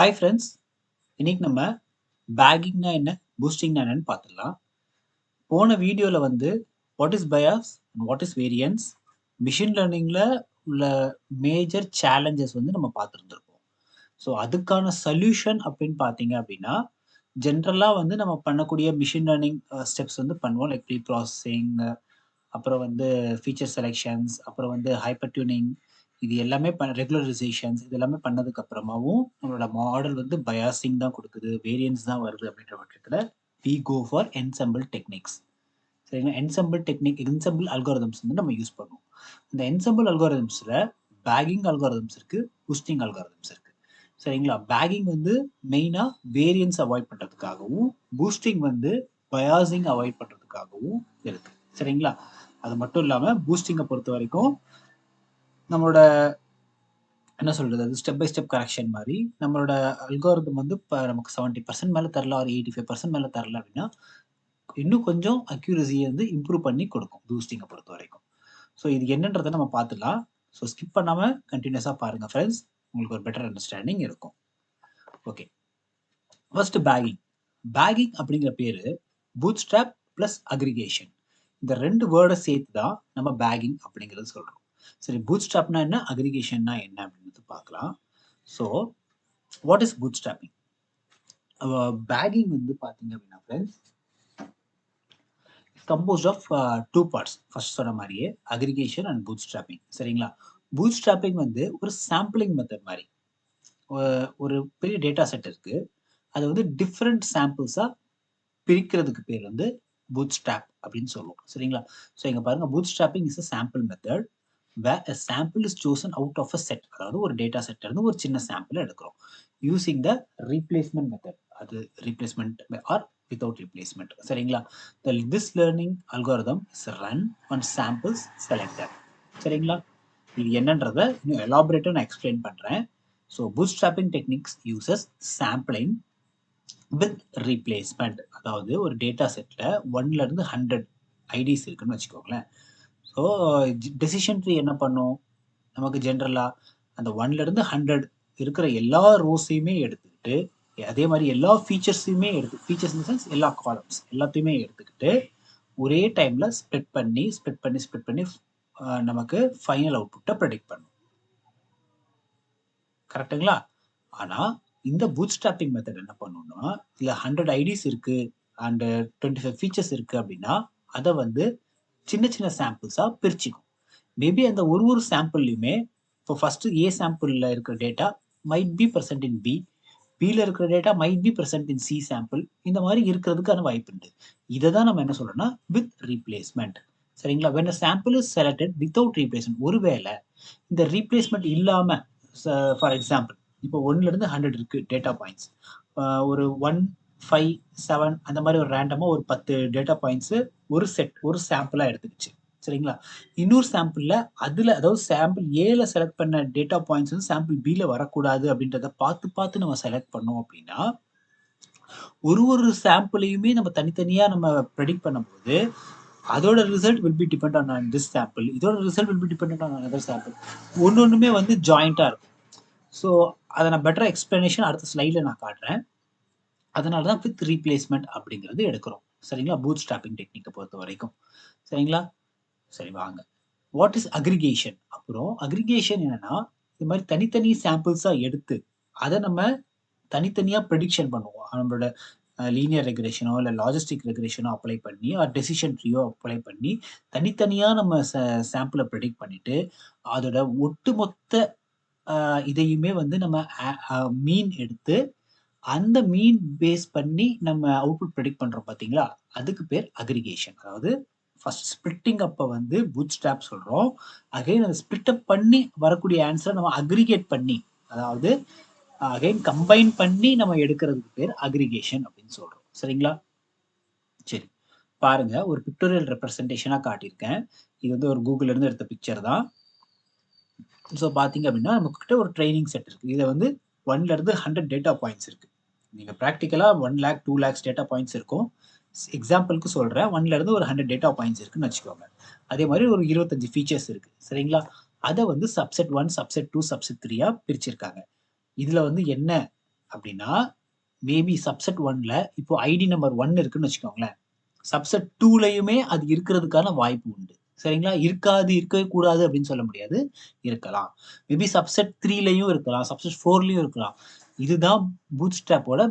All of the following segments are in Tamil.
ஹாய் ஃப்ரெண்ட்ஸ், இன்னைக்கு நம்ம பேக்கிங்னா என்ன, பூஸ்டிங்னா என்னன்னு பார்த்துடலாம். போன வீடியோவில் வந்து what is bias and what is variance, machine லேர்னிங்கில் உள்ள மேஜர் சேலஞ்சஸ் வந்து நம்ம பார்த்துருந்துருக்கோம். ஸோ அதுக்கான சொல்யூஷன் அப்படின்னு பார்த்தீங்க அப்படின்னா, ஜென்ரலாக வந்து நம்ம பண்ணக்கூடிய மிஷின் லேர்னிங் ஸ்டெப்ஸ் வந்து பண்ணுவோம். லைக் ப்ரீ ப்ராசஸிங், அப்புறம் வந்து ஃபீச்சர் செலெக்ஷன்ஸ், அப்புறம் வந்து ஹைப்பர் டியூனிங், இது எல்லாமே ரெகுலரைசேஷன்ஸ் இது எல்லாமே பண்ணதுக்கு அப்புறமாவும் நம்மளோட மாடல் வந்து பயாசிங் தான் கொடுக்குது, வேரியன்ஸ் தான் வருது அப்படின்ற பட்சத்தில் we go for ensemble techniques. சரிங்களா? என்செம்பிள் அல்காரிதம்ஸ் வந்து நம்ம யூஸ் பண்ணுவோம். இந்த என்செம்பிள் அல்காரிதம்ஸில் பேக்கிங் அல்காரிதம்ஸ் இருக்குது, பூஸ்டிங் அல்காரிதம்ஸ் இருக்குது. சரிங்களா? பேக்கிங் வந்து மெயினாக வேரியன்ஸ் அவாய்ட் பண்ணுறதுக்காகவும், பூஸ்டிங் வந்து பயாசிங் அவாய்ட் பண்ணுறதுக்காகவும் இருக்குது. சரிங்களா? அது மட்டும் இல்லாமல் பூஸ்டிங்கை பொறுத்த வரைக்கும் நம்மளோட என்ன சொல்றது, அது ஸ்டெப் பை ஸ்டெப் கரெக்ஷன் மாதிரி நம்மளோட அல்காரிதம் வந்து இப்போ நமக்கு 70% மேலே தரல, ஒரு 85% மேலே தரல அப்படின்னா இன்னும் கொஞ்சம் அக்யூரசியை வந்து இம்ப்ரூவ் பண்ணி கொடுக்கும் பூஸ்டிங்கை பொறுத்த வரைக்கும். ஸோ இது என்னன்றதை நம்ம பார்த்துலாம். ஸோ ஸ்கிப் பண்ணாமல் கண்டினியூஸாக பாருங்க ஃப்ரெண்ட்ஸ், உங்களுக்கு ஒரு பெட்டர் அண்டர்ஸ்டாண்டிங் இருக்கும். ஓகே, ஃபர்ஸ்ட் பேக்கிங் அப்படிங்கிற பேரு பூட் ஸ்ட்ராப் பிளஸ் அக்ரிகேஷன், இந்த ரெண்டு வேர்டை சேர்த்து தான் நம்ம பேக்கிங் அப்படிங்கிறது சொல்றோம். சரி, பூட் ஸ்ட்ராப்னா என்ன, அக்ரிகேஷன்னா என்ன அப்படின்றது பார்க்கலாம். So what is bootstrapping? Bagging வந்து பார்த்தீங்க அப்படின்னா friends, composed of two parts. First சொன்ன மாதிரியே அக்ரிகேஷன் அண்ட் பூட் ஸ்ட்ராப்பிங். சரிங்களா? பூட் ஸ்ட்ராப்பிங் வந்து ஒரு சாம்பிளிங் மெத்தட் மாதிரி. ஒரு பெரிய டேட்டா செட் இருக்கு, அது வந்து டிஃப்ரெண்ட் சாம்பிள்ஸாக பிரிக்கிறதுக்கு பேர் வந்து பூட் ஸ்ட்ராப் அப்படின்னு சொல்லுவோம். சரிங்களா? ஸோ இங்கே பாருங்க, boot strapping is a sample method where a sample is chosen out of a set. அதாவது ஒரு டேட்டா செட் இருந்து ஒரு சின்ன சாம்பிள் எடுக்கிறோம் யூசிங் த ரீப்ளேஸ்மெண்ட் மெத்தட். அது ரீப்ளேஸ்மெண்ட் ஆர் வித்தவுட் ரீப்ளேஸ்மெண்ட். சரிங்களா? This learning algorithm is run one samples selected. சரிங்களா? இது என்னன்றதை இன்னும் எலாபரேட்டாக நான் எக்ஸ்பிளைன் பண்ணுறேன். So boot strapping techniques uses sampling with replacement. அதாவது ஒரு டேட்டா செட்டில் 1லேருந்து 100 ஐடிஸ் இருக்குன்னு வச்சுக்கோங்களேன். ஸோ டெசிஷன் ட்ரீ என்ன பண்ணும், நமக்கு ஜென்ரலாக அந்த 1லேருந்து 100 இருக்கிற எல்லா ரோஸையுமே எடுத்துக்கிட்டு, அதே மாதிரி எல்லா ஃபீச்சர்ஸையுமே ஃபீச்சர்ஸ் இன் சென்ஸ் எல்லா காலம்ஸ் எல்லாத்தையுமே எடுத்துக்கிட்டு ஒரே டைமில் ஸ்ப்ளிட் பண்ணி நமக்கு ஃபைனல் அவுட்புட்டை ப்ரெடிக்ட் பண்ணும். கரெக்டுங்களா? ஆனால் இந்த பூட் ஸ்ட்ராப்பிங் மெத்தட் என்ன பண்ணணும்னா, இதில் 100 ஐடிஸ் இருக்கு அண்ட் 25 ஃபீச்சர்ஸ் இருக்கு அப்படின்னா அதை வந்து சின்ன சின்ன சாம்பிள்ஸாக பிரிச்சுக்கும். மேபி அந்த ஒரு சாம்பிள்லையுமே இப்போ ஃபர்ஸ்ட் ஏ சாம்பிளில் இருக்கிற data might be present in B, பியில் இருக்கிற data might be present in C sample, இந்த மாதிரி இருக்கிறதுக்கான வாய்ப்பு உண்டு. இதை தான் நம்ம என்ன சொல்றோம்னா வித் ரீப்ளேஸ்மெண்ட். சரிங்களா? when a sample is selected without replacement, ஒருவேளை இந்த ரீப்ளேஸ்மெண்ட் இல்லாம, ஃபார் எக்ஸாம்பிள் இப்போ 1லேருந்து 100 இருக்கு டேட்டா பாயிண்ட்ஸ், ஒரு 1, 5, 7 அந்த மாதிரி ஒரு ரேண்டமா ஒரு 10 டேட்டா பாயிண்ட்ஸ் ஒரு சாம்பிளா எடுத்துக்கிச்சு. சரிங்களா? இன்னொரு சாம்பிள்ல அதுல, அதாவது சாம்பிள் ஏல செலக்ட் பண்ண டேட்டா பாயிண்ட்ஸ் வந்து சாம்பிள் பில வரக்கூடாது அப்படின்றத பார்த்து நம்ம செலக்ட் பண்ணோம் அப்படின்னா, ஒரு சாம்பிளையுமே நம்ம தனித்தனியா நம்ம ப்ரெடிக்ட் பண்ணும்போது அதோட result will be depend on this sample, இதோட result will be depend on other sample. ஒன்னொன்னுமே வந்து ஜாயிண்டா இருக்கும். ஸோ அதை நான் பெட்டர் எக்ஸ்பிளனேஷன் அடுத்த ஸ்லைடில் நான் காட்டுறேன். அதனால தான் வித் ரீப்ளேஸ்மெண்ட் அப்படிங்கிறது எடுக்கிறோம். சரிங்களா? பூட் ஸ்ட்ராப்பிங் டெக்னிக்கை பொறுத்த வரைக்கும். சரிங்களா? சரி வாங்க, வாட் இஸ் அக்ரிகேஷன்? அப்புறம் அக்ரிகேஷன் என்னன்னா, இது மாதிரி தனித்தனி சாம்பிள்ஸாக எடுத்து அதை நம்ம தனித்தனியாக ப்ரெடிக்ஷன் பண்ணுவோம். நம்மளோட லீனியர் ரெகுலேஷனோ இல்லை லாஜிஸ்டிக் ரெகுலேஷனோ அப்ளை பண்ணி, டெசிஷன் ட்ரீயோ அப்ளை பண்ணி தனித்தனியாக நம்ம சாம்பிளை ப்ரெடிக்ட் பண்ணிட்டு அதோட ஒட்டுமொத்த இதையுமே வந்து நம்ம மீன் எடுத்து அந்த மீன் பேஸ் பண்ணி நம்ம அவுட்புட் ப்ரெடிக்ட் பண்றோம் பார்த்தீங்களா, அதுக்கு பேர் அக்ரிகேஷன். அதாவது ஃபர்ஸ்ட் ஸ்பிளிட்டிங் அப்ப வந்து பூட் ஸ்ட்ராப் சொல்றோம். அகைன் அதை ஸ்பிளிட் அப் பண்ணி வரக்கூடிய ஆன்சரை நம்ம அக்ரிகேட் பண்ணி, அதாவது அகைன் கம்பைன் பண்ணி நம்ம எடுக்கிறதுக்கு பேர் அக்ரிகேஷன் அப்படின்னு சொல்றோம். சரிங்களா? சரி பாருங்க, ஒரு பிக்டோரியல் ரெப்ரஸன்டேஷனா காட்டியிருக்கேன். இது வந்து ஒரு கூகுள்ல இருந்து எடுத்த பிக்சர் தான். ஸோ பார்த்தீங்க அப்படின்னா நம்ம கிட்ட ஒரு ட்ரைனிங் செட் இருக்கு. இதை வந்து 1லேருந்து 100 டேட்டா பாயிண்ட்ஸ் இருக்கு. நீங்கள் ப்ராக்டிக்கலாக 1 lakh 2 lakhs டேட்டா பாயிண்ட்ஸ் இருக்கும். எக்ஸாம்பிளுக்கு சொல்கிறேன், 1லேருந்து ஒரு 100 டேட்டா பாயிண்ட்ஸ் இருக்குன்னு வச்சுக்கோங்க. அதே மாதிரி ஒரு 25 ஃபீச்சர்ஸ் இருக்கு. சரிங்களா? அதை வந்து சப்செட் 1, சப்செட் 2, சப்செட் 3 பிரிச்சிருக்காங்க. இதில் வந்து என்ன அப்படின்னா மேபி சப்செட் 1ல இப்போ ஐடி நம்பர் 1 இருக்குன்னு வச்சுக்கோங்களேன். சப்செட் 2லயுமே அது இருக்கிறதுக்கான வாய்ப்பு உண்டு. சரிங்களா? இருக்காது, இருக்கவே கூடாது அப்படின்னு சொல்ல முடியாது. இருக்கலாம். மேபி சப்செட் 3லயும் இருக்கலாம். சப்செட் 4லயும் இருக்கலாம். இதுதான் பூட்ஸ்ட்ராப்போட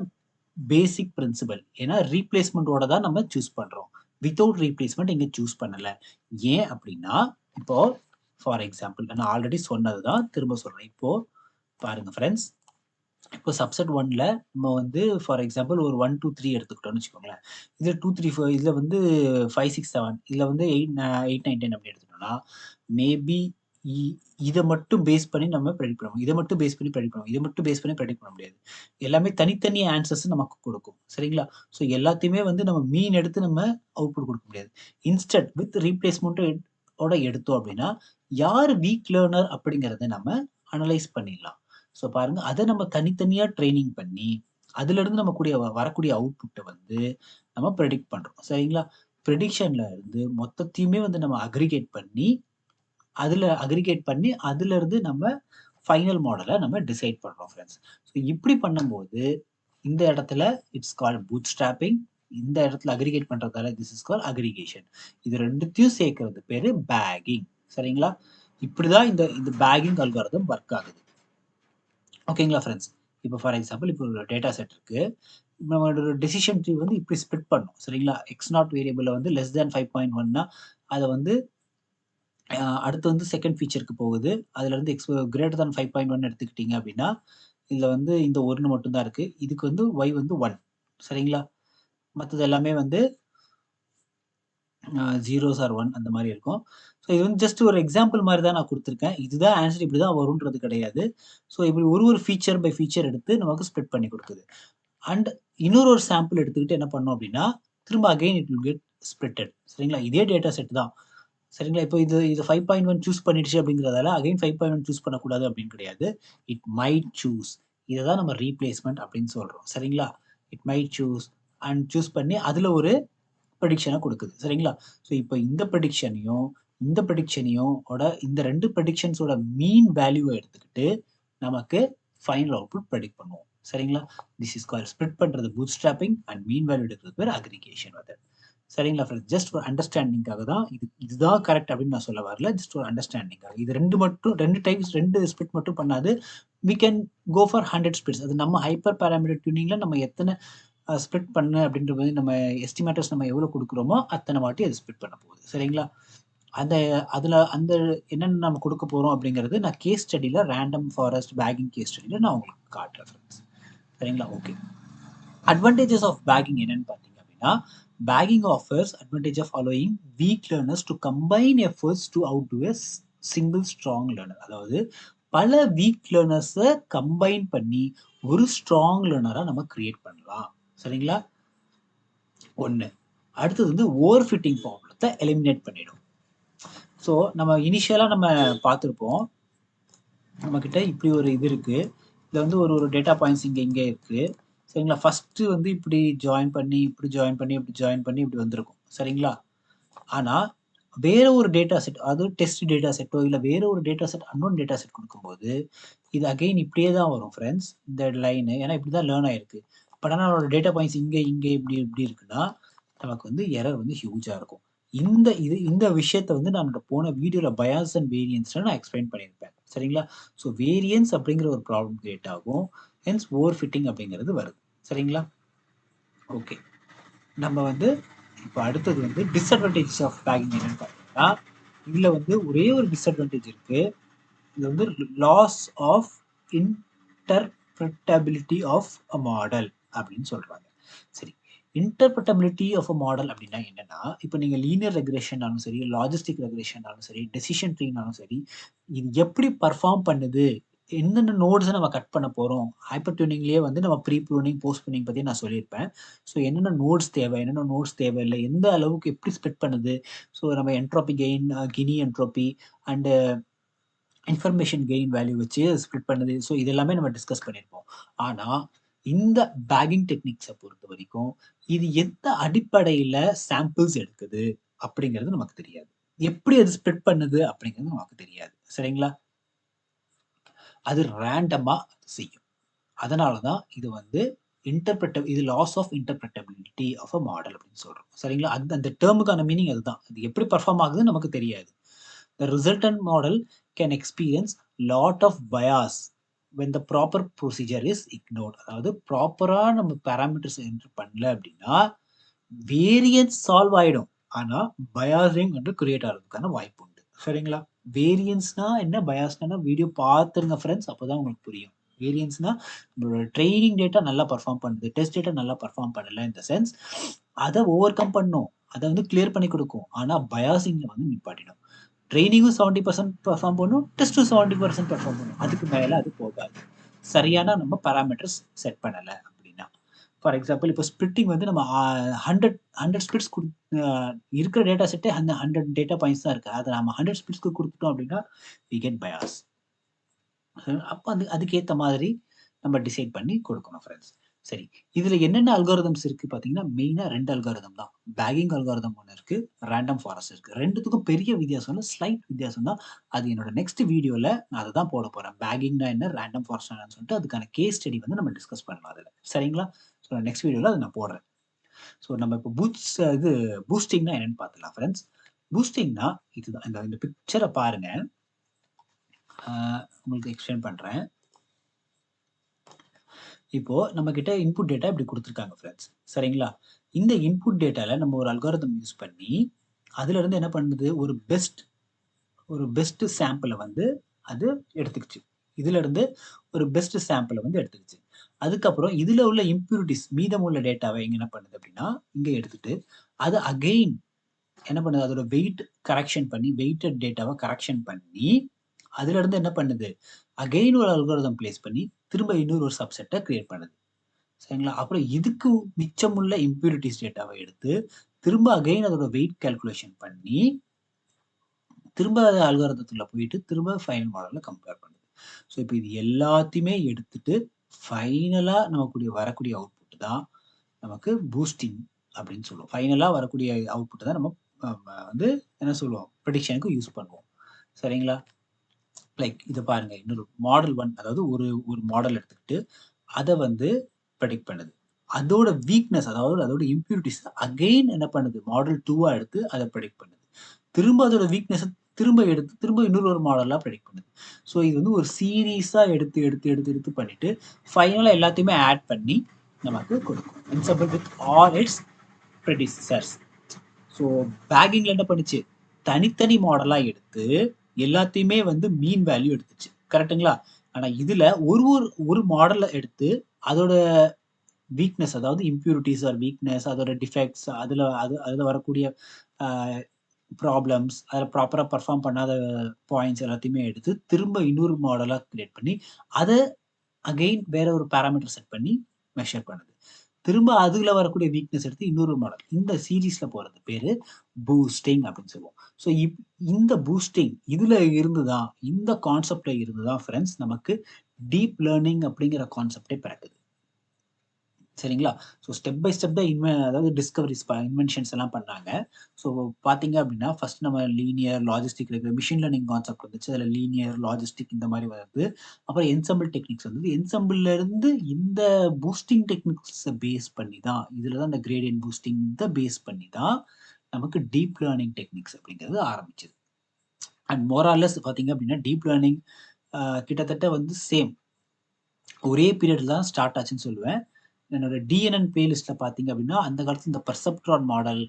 பேசிக் பிரின்சிபல். ஏன்னா ரீப்ளேஸ்மென்ட்டோட தான் நம்ம சூஸ் பண்றோம். வித்தவுட் ரீப்ளேஸ்மென்ட் இங்க சூஸ் பண்ணல. ஏன் அப்படின்னா, இப்போ ஃபார் எக்ஸாம்பிள் நான் ஆல்ரெடி சொன்னது தான் திரும்ப சொல்றேன். இப்போ பாருங்க ஃபிரெண்ட்ஸ். இப்போ சப்செட் 1ல நம்ம வந்து ஃபார் எக்ஸாம்பிள் ஒரு 1, 2, 3 எடுத்துக்கிட்டோம்னு வச்சுக்கோங்களேன். இதுல 2, 3, 4 இதுல வந்து 5, 6, 7 இதுல வந்து 8, 9, 10 அப்படி எடுத்துட்டோம்னா, மேபி இ இத மட்டும் பேஸ் பண்ணி நம்ம பிரெடிக்ட் பண்ணுவோம். இத மட்டும் பேஸ் பண்ணி பிரெடிக்ட் பண்ணுவோம். இத மட்டும் பேஸ் பண்ணி பிரெடிக்ட் பண்ண முடியாது. எல்லாமே தனித்தனி ஆன்சர்ஸ் நமக்கு கொடுக்கும். சரிங்களா? ஸோ எல்லாத்தையுமே வந்து நம்ம மீன் எடுத்து நம்ம அவுட்புட் கொடுக்க முடியாது. இன்ஸ்டெட் வித் ரீப்ளேஸ்மென்ட் ஓட எடுத்தோம் அப்படின்னா, யார் வீக் லேர்னர் அப்படிங்கிறத நம்ம அனலைஸ் பண்ணிடலாம். ஸோ பாருங்க, அத நம்ம தனித்தனியா ட்ரெய்னிங் பண்ணி, அதிலிருந்து நம்ம வரக்கூடிய அவுட்புட்ட வந்து நம்ம பிரெடிக்ட் பண்றோம். சரிங்களா? பிரெடிக்ஷன்ல இருந்து மொத்தத்தையுமே வந்து நம்ம அக்ரிகேட் பண்ணி அதிலிருந்து நம்ம ஃபைனல் மாடல நம்ம டிசைட் பண்றோம் ஃபிரெண்ட்ஸ். ஸோ இப்படி பண்ணும்போது இந்த இடத்துல இட்ஸ் கால்ட் பூட்ஸ்ட்ராப்பிங். இந்த இடத்துல அக்ரிகேட் பண்றதால திஸ் இஸ் கால்ட் அக்ரிகேஷன். இது 2த்தையும் சேர்க்கிறது பேரு பேக்கிங். சரிங்களா? இப்படிதான் இந்த இந்த பேக்கிங் அல்காரிதம் ஒர்க் ஆகுது. ஓகேங்களா ஃப்ரெண்ட்ஸ்? இப்போ ஃபார் எக்ஸாம்பிள் இப்போ ஒரு டேட்டா செட் இருக்கு. நம்மளோட டெசிஷன் ட்ரீ வந்து இப்படி ஸ்ப்ளிட் பண்ணணும். சரிங்களா? எக்ஸ் நாட் வேரியபிள்ல வந்து லெஸ் தேன் 5.1னா அத வந்து அடுத்து வந்து செகண்ட் ஃபீச்சருக்கு போகுது. அதுலருந்து கிரேட்டர் தேன் 5.1 எடுத்துக்கிட்டீங்க அப்படின்னா, இதுல வந்து இந்த 1 மட்டும் தான் இருக்கு. இதுக்கு வந்து y வந்து 1. சரிங்களா? மத்தது எல்லாமே வந்து ஜீரோஸ் ஆர் 1 அந்த மாரி இருக்கும். ஸோ இது வந்து ஜஸ்ட் ஒரு எக்ஸாம்பிள் மாரி தான் நான் குடுத்துருக்கேன். இதுதான் ஆன்ஸர் இப்படி தான் வரும்ன்றது கிடையாது. ஸோ இப்படி ஒரு ஃபீச்சர் பை ஃபீச்சர் எடுத்து நமக்கு ஸ்ப்ளிட் பண்ணி குடுக்குது. அண்ட் இன்னொரு சாம்பிள் எடுத்துக்கிட்டு என்ன பண்ணோம் அப்படின்னா, திரும்ப again it will get splitted. சரிங்களா? இதே டேட்டா செட் தான். சரிங்களா? இப்போ இது 5.1 சூஸ் பண்ணிடுச்சு அப்படிங்கிறதால அகைன் 5.1 சூஸ் பண்ணக்கூடாது அப்படின்னு கிடையாது. It might choose. இத தான் நம்ம ரீப்ளேஸ்மென்ட் அப்படின்னு சொல்றோம். சரிங்களா? It might choose and choose பண்ணி அதுல ஒரு ப்ரெடிக்ஷன குடுக்குது. சரிங்களா? ஸோ இப்போ இந்த ப்ரெடிக்ஷனையும் இந்த 2 ப்ரெடிக்ஷன்ஸோட மீன் வேல்யூவ எடுத்துக்கிட்டு நமக்கு ஃபைனல் அவுட்புட் ப்ரெடிக்ட் பண்ணுவோம். சரிங்களா? திஸ் இஸ் கால்ட் ஸ்ப்ளிட் பண்றது பூட்ஸ்ட்ராப்பிங் அண்ட் மீன் வேல்யூ எடுக்கிறது பேர் அக்ரிகேஷன் மெத்தட். சரிங்களா ஃப்ரெண்ட்ஸ்? ஜஸ்ட் ஒரு அண்டர்ஸ்டாண்டிங்காக தான் இதுதான் கரெக்ட் அப்படின்னு நான் சொல்ல வரல. ஜஸ்ட் ஒரு அண்டர்ஸ்டாண்டிங்காக. இது 2 ஸ்ப்ளிட் மட்டும் பண்ணாது. We can go for 100 splits. அது நம்ம ஹைப்பர் பாராமீட்டர் டியூனிங்ல நம்ம எத்தன ஸ்ப்ளிட் பண்ணு அப்படின்றது நம்ம எஸ்டிமேட்டர்ஸ் நம்ம எவ்வளோ குடுக்குறோமோ, அத்தன வாட்டி அது ஸ்ப்ளிட் பண்ண போகுது. சரிங்களா? அந்த அந்த என்னென்ன நம்ம குடுக்க போறோம் அப்படிங்கிறது நான் கேஸ் ஸ்டடில ரேண்டம் ஃபாரஸ்ட் பேக்கிங் கேஸ் ஸ்டடில நான் உங்களுக்கு காட்டுறேன் ஃப்ரெண்ட்ஸ். சரிங்களா? ஓகே. அட்வான்டேஜஸ் ஆஃப் பேக்கிங் என்னன்னு பார்த்தீங்க அப்படின்னா, bagging offers advantage of allowing weak learners to combine efforts to outdo a single strong learner. அதாவது பல வீக் லேர்னர்ஸ கம்பைன் பண்ணி ஒரு ஸ்ட்ராங் லேர்னரா நம்ம கிரியேட் பண்ணலாம். சரிங்களா? 1. அடுத்தது வந்து ஓவர் ஃபிட்டிங் ப்ராப்ளத்த எலிமினேட் பண்ணிடும். ஸோ நம்ம இனிஷியலா நம்ம பார்த்திருப்போம். நம்மகிட்ட இப்படி ஒரு இது இருக்கு. இதுல வந்து ஒரு டேட்டா பாயிண்ட்ஸ் இங்க இருக்கு. சரிங்களா? ஃபர்ஸ்ட் வந்து இப்படி ஜாயின் பண்ணி, இப்படி ஜாயின் பண்ணி, இப்படி ஜாயின் பண்ணி இப்படி வந்திருக்கும். சரிங்களா? ஆனா வேற ஒரு டேட்டா செட், அதாவது டெஸ்ட் டேட்டா செட்டோ இல்ல வேற ஒரு data set unknown data set குடுக்கும்போது, இது அகைன் இப்படியே தான் வரும் ஃபிரெண்ட்ஸ். இந்த லைனு. ஏன்னா இப்படி தான் லேர்ன் ஆயிருக்கு. பட் ஆனா அதோட டேட்டா பாயிண்ட்ஸ் இங்க இப்படி இப்படி இருக்குன்னா, நமக்கு வந்து எரர் வந்து ஹியூஜா இருக்கும். இந்த விஷயத்த வந்து நான் போன வீடியோல பயாஸ் அண்ட் வேரியன்ஸ்ல நான் எக்ஸ்பிளைன் பண்ணியிருப்பேன். சரிங்களா? ஸோ வேரியன்ஸ் அப்படிங்கிற ஒரு ப்ராப்ளம் கிரியேட் ஆகும். ஹென்ஸ் ஓவர் ஃபிட்டிங் அப்படிங்கிறது வருது. சரிங்களா? ஓகே. நம்ம வந்து இப்ப அடுத்தது வந்து டிஸ்அட்வான்டேஜஸ் ஆஃப் பேக்கிங் என்னன்னு பார்த்தீங்கன்னா, இதுல வந்து ஒரே ஒரு டிஸ்அட்வான்டேஜ் இருக்கு. இது வந்து loss of interpretability of a model அப்படின்னு சொல்றாங்க. சரி. இன்டர்பிரட்டபிலிட்டி ஆஃப் அ மாடல் அப்படின்னா என்னன்னா, இப்ப நீங்க லீனியர் ரெக்ரேஷன்னாலும் சரி, லாஜிஸ்டிக் ரெக்ரேஷன்னாலும் சரி, டெசிஷன் ட்ரீனாலும் சரி, இது எப்படி பெர்ஃபார்ம் பண்ணுது? எந்தெந்த நோட்ஸ நம்ம கட் பண்ண போறோம்? ஹைப்பர் டியூனிங்லயே வந்து நம்ம ப்ரீ ப்ரூனிங், போஸ்ட் ப்ரூனிங் பத்தி நான் சொல்லியிருப்பேன். ஸோ என்னென்ன நோட்ஸ் தேவை? என்னென்ன நோட்ஸ் தேவையில்ல? எந்த அளவுக்கு எப்படி ஸ்ப்ளிட் பண்ணுது? ஸோ நம்ம entropy gain, Guinea entropy and information gain value வச்சு ஸ்ப்ளிட் பண்ணுது. ஸோ இது எல்லாமே நம்ம டிஸ்கஸ் பண்ணியிருப்போம். ஆனா, இந்த பேக்கிங் டெக்னிக்ஸ பொறுத்தவரைக்கும், இது எந்த அடிப்படையில சாம்பிள்ஸ் எடுக்குது அப்படிங்கிறது நமக்கு தெரியாது. எப்படி அது ஸ்ப்ளிட் பண்ணுது அப்படிங்கிறது நமக்கு தெரியாது. சரிங்களா? அது ரேண்டமா செய்யும். அதனால தான் இது வந்து இது loss of interpretability of a model அப்படின்னு சொல்றோம். சரிங்களா? அந்த டேர்முக்கான மீனிங் அதுதான். அது எப்படி பெர்ஃபார்ம் ஆகுதுன்னு நமக்கு தெரியாது. The resultant model can experience lot of bias when the proper procedure is ignored. அதாவது ப்ராப்பரா நம்ம பேராமீட்டர்ஸ் என்டர் பண்ணல அப்படின்னா வேரியன்ஸ் சால்வ் ஆயிடும். ஆனா பயாசிங் வந்து கிரியேட் ஆகிறதுக்கான வாய்ப்பு உண்டு. சரிங்களா? வேரியன்ஸ்னா என்ன, பயாஸ்னா வீடியோ பார்த்துருங்க ஃப்ரெண்ட்ஸ், அப்போதான் உங்களுக்கு புரியும். வேரியன்ஸ்னா நம்மளோட ட்ரைனிங் டேட்டா நல்லா பர்ஃபார்ம் பண்ணுது, டெஸ்ட் டேட்டா நல்லா பர்ஃபார்ம் பண்ணல இந்த சென்ஸ், அதை ஓவர் கம் பண்ணும், அதை வந்து கிளியர் பண்ணி கொடுக்கும். ஆனா பயாசிங்ல வந்து நிப்பாட்டிடும். ட்ரைனிங்கும் 70% பெர்ஃபார்ம் பண்ணும், டெஸ்ட்டும் 70% பெர்ஃபார்ம் பண்ணும். அதுக்கு மேலே அது போகாது, சரியான நம்ம பேராமீட்டர்ஸ் செட் பண்ணலை அப்படின்னா. ஃபார் எக்ஸாம்பிள் இப்போ ஸ்பிளிட்டிங் வந்து நம்ம 100 ஸ்பிளிட்ஸ் இருக்கிற டேட்டா செட்டே 100 டேட்டா பாயிண்ட்ஸ் தான் இருக்குது. அதை நம்ம 100 ஸ்பிளிட்ஸ்க்கு கொடுத்துட்டோம் அப்படின்னா வி கெட் பயாஸ். அப்போ அதுக்கேற்ற மாதிரி நம்ம டிசைட் பண்ணி கொடுக்கணும் ஃப்ரெண்ட்ஸ். சரி, இதுல என்னென்ன அல்காரிதம்ஸ் இருக்கு பாத்தீங்கன்னா மெயினா 2 அல்காரிதம் தான். பேகிங் அல்காரிதம் ஒன்று இருக்கு, ரேண்டம் ஃபாரஸ்ட் இருக்கு. ரெண்டுத்துக்கும் பெரிய வித்தியாசம் இல்லை, ஸ்லைட் வித்தியாசம் தான். அது என்னோட நெக்ஸ்ட் வீடியோல நான் அதை தான் போட போறேன். பேகிங்னா என்ன, ரேண்டம் ஃபாரஸ்ட் என்னன்னு சொல்லிட்டு அதுக்கான கேஸ் ஸ்டடி வந்து நம்ம டிஸ்கஸ் பண்ணலாம் அதில். சரிங்களா? ஸோ நெக்ஸ்ட் வீடியோல அதை நான் போடுறேன். ஸோ நம்ம இப்போ பூஸ்டிங்னா என்னன்னு பார்த்துலாம் ஃப்ரெண்ட்ஸ். பூஸ்டிங்னா இதுதான். இந்த பிக்சரை பாருங்க, உங்களுக்கு எக்ஸ்பிளைன் பண்றேன். இப்போ நம்ம கிட்ட இன்புட் டேட்டா இப்படி கொடுத்துருக்காங்க ஃப்ரெண்ட்ஸ். சரிங்களா? இந்த இன்புட் டேட்டால நம்ம ஒரு அல்காரிதம் யூஸ் பண்ணி அதுல இருந்து என்ன பண்ணுது, ஒரு பெஸ்ட் சாம்பிளை வந்து அது எடுத்துக்கிச்சு. இதுல இருந்து ஒரு பெஸ்ட் சாம்பிளை வந்து எடுத்துக்கிச்சு. அதுக்கப்புறம் இதுல உள்ள இம்பியூரிட்டிஸ் மீதம் உள்ள டேட்டாவை இங்க என்ன பண்ணுது அப்படின்னா இங்க எடுத்துட்டு அது அகெயின் என்ன பண்ணுது, அதோட வெயிட் கரெக்ஷன் பண்ணி, வெயிட்டட் டேட்டாவை கரெக்ஷன் பண்ணி அதுல இருந்து என்ன பண்ணுது, அகெயின் ஒரு அல்காரிதம் பிளேஸ் பண்ணி திரும்ப இன்னொரு ஒரு சப்செட்டை கிரியேட் பண்ணுது. சரிங்களா? அப்புறம் இதுக்கு மிச்சமுள்ள இம்பியூரிட்டிஸ் டேட்டாவை எடுத்து திரும்ப அகைன் அதோட வெயிட் கால்குலேஷன் பண்ணி திரும்ப அல்காரிதத்துல போயிட்டு திரும்ப ஃபைனல் மாடலில் கம்பேர் பண்ணுது. ஸோ இப்போ இது எல்லாத்தையுமே எடுத்துட்டு ஃபைனலாக நமக்கு வரக்கூடிய அவுட்புட் தான் நமக்கு பூஸ்டிங் அப்படின்னு சொல்லுவோம். ஃபைனலாக வரக்கூடிய அவுட்புட் தான் நம்ம வந்து என்ன சொல்லுவோம், ப்ரெடிக்ஷனுக்கு யூஸ் பண்ணுவோம். சரிங்களா? லைக் இதை பாருங்க, இன்னொரு மாடல் 1, அதாவது ஒரு மாடல் எடுத்துக்கிட்டு அதை வந்து ப்ரெடிக்ட் பண்ணுது. அதோட வீக்னஸ், அதாவது அதோட இம்பியூரிட்டிஸ் அகெயின் என்ன பண்ணுது, மாடல் 2வா எடுத்து அதை ப்ரெடிக்ட் பண்ணுது. திரும்ப அதோட வீக்னஸை திரும்ப எடுத்து திரும்ப இன்னொரு மாடலாக ப்ரெடிக்ட் பண்ணுது. ஸோ இது வந்து ஒரு சீரீஸாக எடுத்து எடுத்து எடுத்து எடுத்து பண்ணிட்டு ஃபைனலாக எல்லாத்தையுமே ஆட் பண்ணி நமக்கு கொடுக்கும். Ensemble with all its predictors. So பேகிங்ல என்ன பண்ணுச்சு, தனித்தனி மாடலாக எடுத்து எல்லாத்தையுமே வந்து மீன் வேல்யூ எடுத்துச்சு. கரெக்டுங்களா? ஆனால் இதுல ஒரு மாடலை எடுத்து அதோட வீக்னஸ், அதாவது இம்பியூரிட்டிஸ் ஆர் வீக்னஸ், அதோட டிஃபெக்ட்ஸ், அதில் வரக்கூடிய ப்ராப்ளம்ஸ், அதில் ப்ராப்பராக பர்ஃபார்ம் பண்ணாத பாயிண்ட்ஸ் எல்லாத்தையுமே எடுத்து திரும்ப இன்னொரு மாடலாக கிரியேட் பண்ணி அதை அகெயின் வேற ஒரு பேராமீட்டர் செட் பண்ணி மெஷர் பண்ணுது. திரும்ப அதுல வரக்கூடிய வீக்னஸ் எடுத்து இன்னொரு மாடல், இந்த சீரீஸ்ல போறது பேரு பூஸ்டிங் அப்படின்னு சொல்லுவோம். ஸோ இந்த பூஸ்டிங் இதுல இருந்துதான், இந்த கான்செப்ட்ல இருந்துதான் ஃப்ரெண்ட்ஸ் நமக்கு டீப் லேர்னிங் அப்படிங்கிற கான்செப்டே பிறக்குது. சரிங்களா? ஸோ ஸ்டெப் பை ஸ்டெப் தான் அதாவது டிஸ்கவரிஸ் இன்வென்ஷன்ஸ் எல்லாம் பண்ணாங்க. ஸோ பார்த்தீங்க அப்படின்னா ஃபர்ஸ்ட் நம்ம லீனியர் லாஜிஸ்டிக் இருக்கிற மிஷின் லேர்னிங் கான்செப்ட் வந்துச்சு. அதில் லீனியர் லாஜிஸ்டிக் இந்த மாதிரி வருது. அப்புறம் என்சம்பிள் டெக்னிக்ஸ் வந்தது. என்சம்பிள்ல இருந்து இந்த பூஸ்டிங் டெக்னிக்ஸை பேஸ் பண்ணி தான், இதில் தான் இந்த கிரேடியன்ட் பூஸ்டிங் இதை பேஸ் பண்ணி தான் நமக்கு டீப் லேர்னிங் டெக்னிக்ஸ் அப்படிங்கிறது ஆரம்பிச்சது. அண்ட் மோராலஸ் பார்த்தீங்க அப்படின்னா டீப் லேர்னிங் கிட்டத்தட்ட வந்து சேம் ஒரே பீரியட்ல தான் ஸ்டார்ட் ஆச்சுன்னு சொல்லுவேன். என்னோட டிஎன்என் பிளேலிஸ்ட்ல பார்த்தீங்க அப்படின்னா அந்த காலத்துல இந்த பெர்செப்ட்ரான் மாடல்,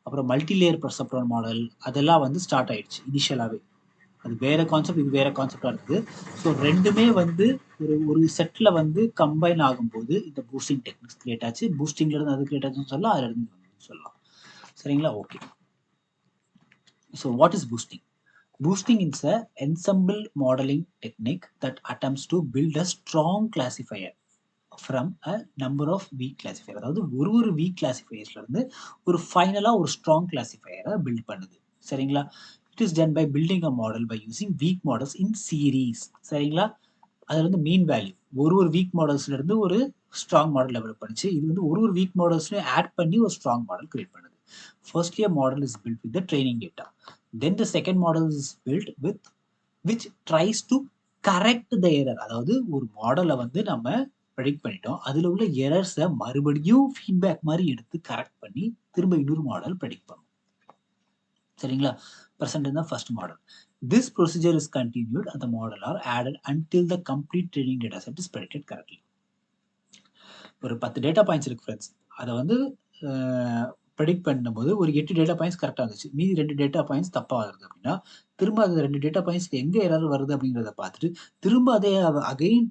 அப்புறம் மல்டிலேயர் பெர்செப்ட்ரான் மாடல் அதெல்லாம் வந்து ஸ்டார்ட் ஆயிடுச்சு இனிஷியலாகவே. அது வேற கான்செப்ட், இது வேற கான்செப்டா இருக்குது. ஸோ ரெண்டுமே வந்து ஒரு செட்ல வந்து கம்பைன் ஆகும்போது இந்த பூஸ்டிங் டெக்னிக்ஸ் கிரியேட் ஆச்சு. பூஸ்டிங்ல இருந்து அது கிரியேட் ஆச்சுன்னு சொல்லலாம், அதுல இருந்து சொல்லலாம். சரிங்களா? Okay. So what is boosting? Boosting is an ensemble modeling technique that attempts to build a strong classifier from a number of weak classifier. அதாவது ஒரு வீக் கிளாசிஃபையர்ஸ்ல இருந்து ஒரு ஃபைனலா ஒரு ஸ்ட்ராங் கிளாசிஃபையரை பில்ட் பண்ணுது. சரிங்களா? It is done by building a model by using weak models in series. சரிங்களா? அதுல வந்து மீன் வேல்யூ ஒரு வீக் மாடல்ஸ்ல இருந்து ஒரு ஸ்ட்ராங் மாடல் டெவலப் பண்ணுச்சு. இது வந்து ஒரு வீக் மாடல்ஸ்லயும் ஆட் பண்ணி ஒரு ஸ்ட்ராங் மாடல் கிரியேட் பண்ணுது. Firstly, a model is built with the training data. Then the second model is built with which tries to correct the error. அதாவது ஒரு மாடலை வந்து நம்ம ப்ரெடிக்ட் பண்ணிட்டோம். அதில் உள்ள எரர்ஸை மறுபடியும் ஃபீட்பேக் மாதிரி எடுத்து கரெக்ட் பண்ணி திரும்ப இன்னொரு மாடல் ப்ரெடிக்ட் பண்ணும். சரிங்களா? ப்ரெசென்ட் தான் first model. This procedure is continued அந்த model are added until the complete training data set is predicted correctly. ஒரு 10 டேட்டா பாயிண்ட்ஸ் இருக்கு ஃப்ரெண்ட்ஸ். அதை வந்து ப்ரெடிக்ட் பண்ணும்போது ஒரு 8 டேட்டா பாயிண்ட்ஸ் கரெக்டாக இருந்துச்சு, மீதி 2 டேட்டா பாயிண்ட்ஸ் தப்பாக வருது அப்படின்னா திரும்ப அது 2 டேட்டா பாயிண்ட்ஸ் எங்கே எரர் வருது அப்படிங்கிறத பார்த்துட்டு திரும்ப அதை அகைன்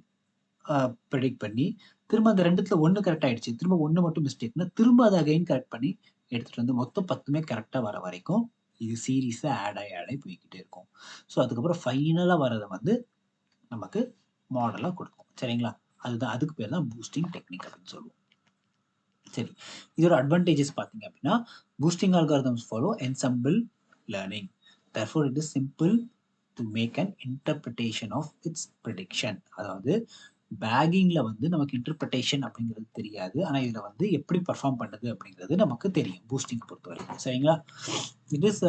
ப்ரெடிக்ட் பண்ணி திரும்ப அந்த 2த்துல 1 கரெக்ட் ஆயிடுச்சு, திரும்ப 1 மட்டும் மிஸ்டேக்னா திரும்ப அதை அகைன் கரெக்ட் பண்ணி எடுத்துட்டு வந்து மொத்தம் 10மே கரெக்டாக வர வரைக்கும் இது சீரீஸாக ஆட் ஆகி போய்கிட்டே இருக்கும். ஸோ அதுக்கப்புறம் ஃபைனலாக வரதை வந்து நமக்கு மாடலாக கொடுக்கும். சரிங்களா? அதுதான், அதுக்கு பேர் தான் பூஸ்டிங் டெக்னிக் அப்படின்னு சொல்லுவோம். சரி, இதோட அட்வான்டேஜஸ் பார்த்தீங்க அப்படின்னா boosting algorithms follow ensemble learning, therefore it is simple to make an interpretation of its prediction. அதாவது பேகிங்ல வந்து நமக்கு இன்டர்பிரிட்டேஷன் அப்படிங்கிறது தெரியாது, ஆனால் இதில் வந்து எப்படி பர்ஃபார்ம் பண்ணுது அப்படிங்கிறது நமக்கு தெரியும் பூஸ்டிங் பொறுத்த வரைக்கும். சரிங்களா? It is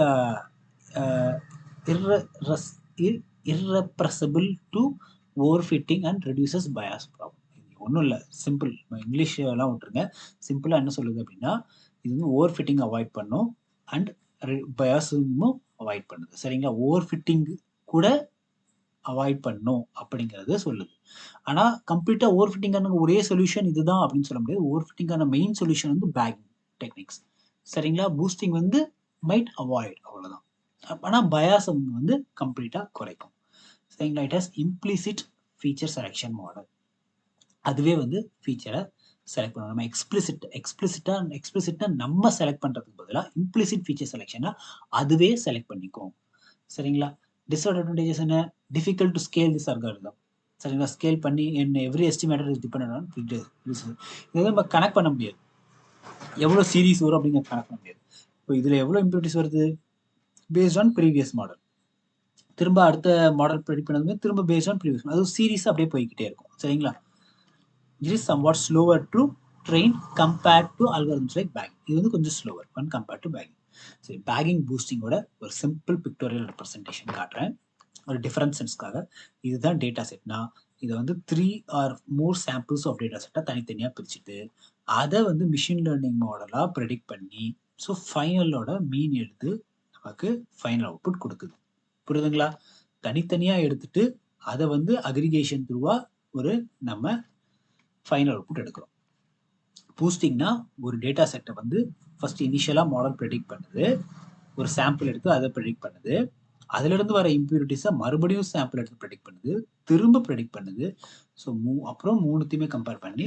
irrepressible to overfitting and reduces bias problem. ஒன்றும் இல்லை, சிம்பிள், இங்கிலீஷ் எல்லாம் விட்டுருங்க, சிம்பிளாக என்ன சொல்லுது அப்படின்னா இது வந்து ஓவர் ஃபிட்டிங் அவாய்ட் பண்ணும் அண்ட் பயாஸும் அவாய்ட் பண்ணுது. சரிங்களா? ஓவர் ஃபிட்டிங் கூட அவாய்ட் பண்ணும் அப்படிங்கிறது சொல்லுது. ஆனால் கம்ப்ளீட்டாக ஓவர் ஃபிட்டிங்கான ஒரே சொல்யூஷன் இதுதான் அப்படின்னு சொல்ல முடியாது. ஓவர் ஃபிட்டிங்கான மெயின் சொல்யூஷன் வந்து பேக்கிங் டெக்னிக்ஸ். சரிங்களா? பூஸ்டிங் வந்து மைட் அவாய்ட், அவ்வளோதான். ஆனால் பயாஸ் வந்து கம்ப்ளீட்டாக குறைக்கும். சரிங்களா? It has implicit feature selection model. அதுவே வந்து ஃபீச்சரை செலக்ட் பண்ணணும். நம்ம எக்ஸ்பிளிசிட்டாக நம்ம செலக்ட் பண்ணுறதுக்கு பதிலாக இம்ப்ளிசிட் ஃபீச்சர் செலெக்ஷனாக அதுவே செலக்ட் பண்ணிக்கும். சரிங்களா? டிஸ்அட்வான்டேஜஸ் என்ன? Difficult to scale this algorithm. சரிங்களா? ஸ்கேல் பண்ணி every estimator is dependent on இதை நம்ம கனெக்ட் பண்ண முடியாது, எவ்வளோ சீரீஸ் வரும் அப்படிங்கிறத கனெக்ட் பண்ண முடியாது. இப்போ இதில் எவ்வளோ இம்ப்யூரிட்டிஸ் வருது பேஸ்ட் ஆன் ப்ரீவியஸ் மாடல், திரும்ப அடுத்த மாடல் ப்ரெடிக்ட் பண்ணதுமே திரும்ப பேஸ்ட் ஆன் ப்ரீவியஸ், அது சீரீஸ் அப்படியே போய்கிட்டே இருக்கும். சரிங்களா? It is somewhat slower to train compared to algorithms like bagging. இது வந்து கொஞ்சம் slower when compared to bagging. சரி, பேகிங் பூஸ்டிங்கோட ஒரு சிம்பிள் பிக்டோரியல் ரெப்ரசன்டேஷன் காட்டுறேன் ஒரு டிஃபரன்ஸ் சென்ஸ்க்காக. இதுதான் டேட்டா செட்னா இதை வந்து 3 or more samples of data செட்டாக தனித்தனியாக பிரிச்சுட்டு அதை வந்து மிஷின் லேர்னிங் மாடலாக ப்ரெடிக்ட் பண்ணி ஸோ ஃபைனலோட மீன் எடுத்து நமக்கு ஃபைனல் அவுட்புட் கொடுக்குது. புரியுதுங்களா? தனித்தனியாக எடுத்துட்டு அதை வந்து அக்ரிகேஷன் த்ரூவா ஒரு நம்ம ஃபைனல் அவுட்புட் எடுக்கிறோம். பூஸ்டிங்னா ஒரு டேட்டா செட்டை வந்து ஃபர்ஸ்ட் இனிஷியலாக மாடல் ப்ரெடிக்ட் பண்ணுது, ஒரு சாம்பிள் எடுத்து அதை ப்ரெடிக்ட் பண்ணுது, அதிலிருந்து வர இம்ப்யூரிட்டிஸை மறுபடியும் சாம்பிள் எடுத்து ப்ரெடிக்ட் பண்ணுது, திரும்ப ப்ரெடிக்ட் பண்ணுது. ஸோ அப்புறம் மூணுத்தையுமே கம்பேர் பண்ணி,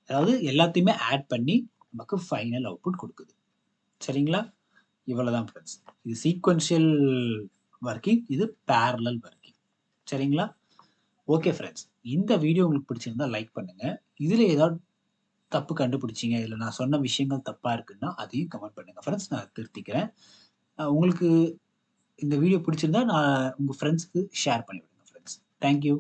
அதாவது எல்லாத்தையுமே ஆட் பண்ணி நமக்கு ஃபைனல் அவுட்புட் கொடுக்குது. சரிங்களா? இவ்வளோதான் ஃப்ரெண்ட்ஸ். இது சீக்வென்ஷியல் ஒர்க்கிங், இது பேரலல் ஒர்க்கிங். சரிங்களா? ஓகே ஃப்ரெண்ட்ஸ், இந்த வீடியோ உங்களுக்கு பிடிச்சிருந்தா லைக் பண்ணுங்க. இதில் ஏதாவது தப்பு கண்டுபிடிச்சிங்க, இல்லை நான் சொன்ன விஷயங்கள் தப்பாக இருக்குன்னா அதையும் கமெண்ட் பண்ணுங்க ஃப்ரெண்ட்ஸ், நான் திருத்திக்கிறேன். உங்களுக்கு இந்த வீடியோ பிடிச்சிருந்தா நான் உங்கள் ஃப்ரெண்ட்ஸ்க்கு ஷேர் பண்ணிவிடுங்க ஃப்ரெண்ட்ஸ். தேங்க்யூ.